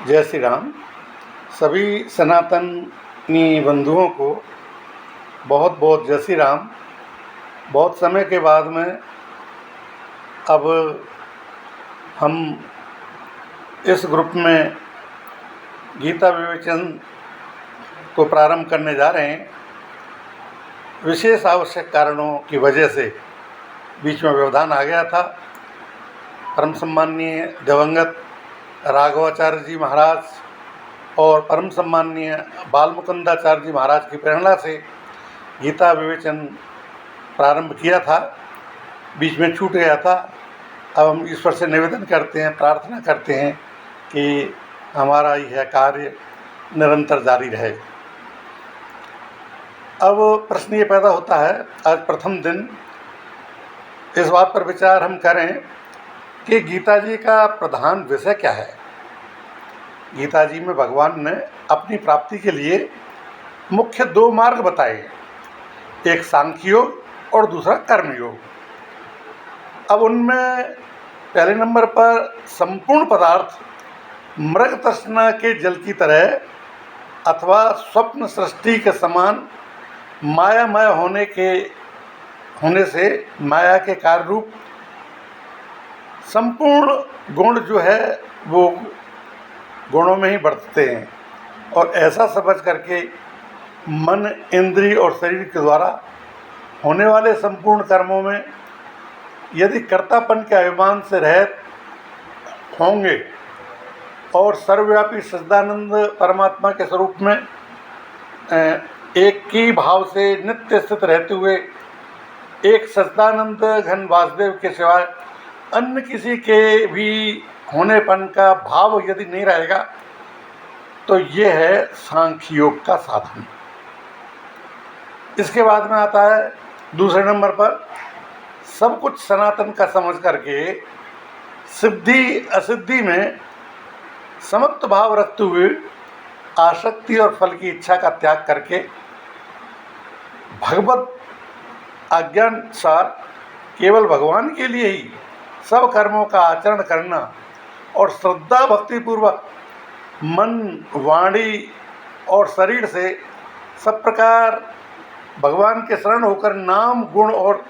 जय श्री राम। सभी सनातनी बंधुओं को बहुत बहुत जय श्री राम। बहुत समय के बाद में अब हम इस ग्रुप में गीता विवेचन को प्रारंभ करने जा रहे हैं। विशेष आवश्यक कारणों की वजह से बीच में व्यवधान आ गया था। परम सम्माननीय दिवंगत राघवाचार्य जी महाराज और परम सम्माननीय बालमुकुंदाचार्य जी महाराज की प्रेरणा से गीता विवेचन प्रारंभ किया था, बीच में छूट गया था। अब हम ईश्वर से निवेदन करते हैं, प्रार्थना करते हैं कि हमारा यह कार्य निरंतर जारी रहे। अब प्रश्न ये पैदा होता है, आज प्रथम दिन इस बात पर विचार हम करें कि गीता जी का प्रधान विषय क्या है। गीता जी में भगवान ने अपनी प्राप्ति के लिए मुख्य दो मार्ग बताए, एक सांख्य योग और दूसरा कर्म योग। अब उनमें पहले नंबर पर संपूर्ण पदार्थ मृग तृष्णा के जल की तरह अथवा स्वप्न सृष्टि के समान मायामय होने से माया के कार्य रूप संपूर्ण गुण जो है वो गुणों में ही बरतते हैं, और ऐसा समझ करके मन, इंद्रिय और शरीर के द्वारा होने वाले संपूर्ण कर्मों में यदि कर्तापन के अभिमान से रहित होंगे और सर्वव्यापी सच्चिदानंद परमात्मा के स्वरूप में एक ही भाव से नित्य स्थित रहते हुए एक सच्चिदानंद घन वासुदेव के सिवाय अन्य किसी के भी होनेपन का भाव यदि नहीं रहेगा तो ये है सांख्य योग का साधन। इसके बाद में आता है दूसरे नंबर पर सब कुछ सनातन का समझ करके सिद्धि असिद्धि में समत्व भाव रखते हुए आसक्ति और फल की इच्छा का त्याग करके भगवत आज्ञानुसार केवल भगवान के लिए ही सब कर्मों का आचरण करना और श्रद्धा भक्तिपूर्वक मन, वाणी और शरीर से सब प्रकार भगवान के शरण होकर नाम, गुण और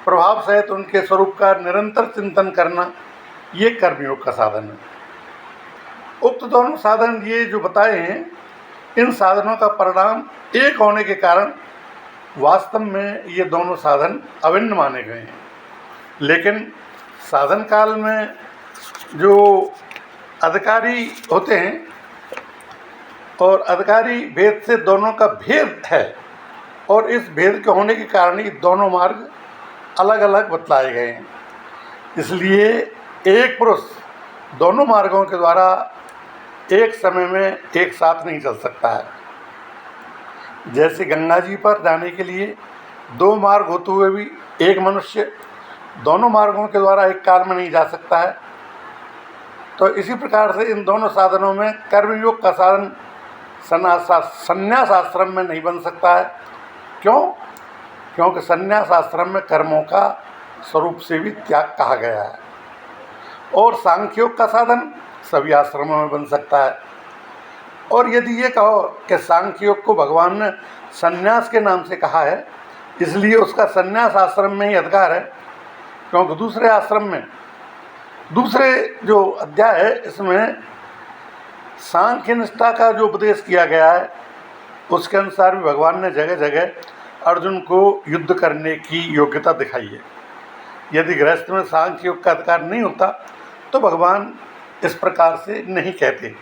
प्रभाव सहित उनके स्वरूप का निरंतर चिंतन करना, ये कर्मयोग का साधन है। उक्त दोनों साधन ये जो बताए हैं, इन साधनों का परिणाम एक होने के कारण वास्तव में ये दोनों साधन अभिन्न माने गए हैं। लेकिन साधन काल में जो अधिकारी होते हैं और अधिकारी भेद से दोनों का भेद है, और इस भेद के होने के कारण ही दोनों मार्ग अलग अलग बतलाए गए हैं। इसलिए एक पुरुष दोनों मार्गों के द्वारा एक समय में एक साथ नहीं चल सकता है। जैसे गंगा जी पर जाने के लिए दो मार्ग होते हुए भी एक मनुष्य दोनों मार्गों के द्वारा एक काल में नहीं जा सकता है, तो इसी प्रकार से इन दोनों साधनों में कर्मयोग का साधन संन्यास आश्रम में नहीं बन सकता है। क्यों? क्योंकि संन्यास आश्रम में कर्मों का स्वरूप से भी त्याग कहा गया है, और सांख्योग का साधन सभी आश्रमों में बन सकता है। और यदि ये कहो कि सांख्योग को भगवान ने संन्यास के नाम से कहा है, इसलिए उसका संन्यास आश्रम में ही अधिकार है, क्योंकि दूसरे आश्रम में दूसरे जो अध्याय है इसमें सांख्य निष्ठा का जो उपदेश किया गया है उसके अनुसार भी भगवान ने जगह जगह अर्जुन को युद्ध करने की योग्यता दिखाई है। यदि गृहस्थ में सांख्य योग का अधिकार नहीं होता तो भगवान इस प्रकार से नहीं कहते,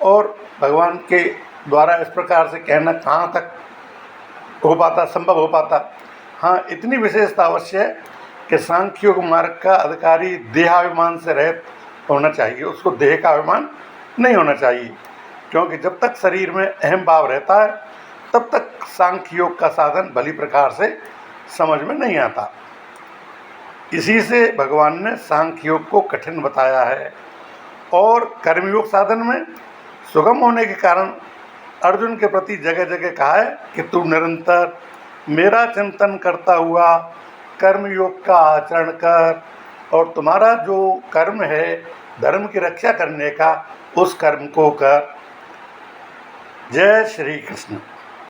और भगवान के द्वारा इस प्रकार से कहना कहाँ तक हो पाता, संभव हो पाता। हाँ, इतनी विशेषता अवश्य है कि सांख्य योग मार्ग का अधिकारी देहाभिमान से रहित होना चाहिए, उसको देह का अभिमान नहीं होना चाहिए, क्योंकि जब तक शरीर में अहम भाव रहता है तब तक सांख्य योग का साधन भली प्रकार से समझ में नहीं आता। इसी से भगवान ने सांख्य योग को कठिन बताया है, और कर्मयोग साधन में सुगम होने के कारण अर्जुन के प्रति जगह जगह कहा है कि तू निरंतर मेरा चिंतन करता हुआ कर्मयोग का आचरण कर, और तुम्हारा जो कर्म है धर्म की रक्षा करने का, उस कर्म को कर। जय श्री कृष्ण।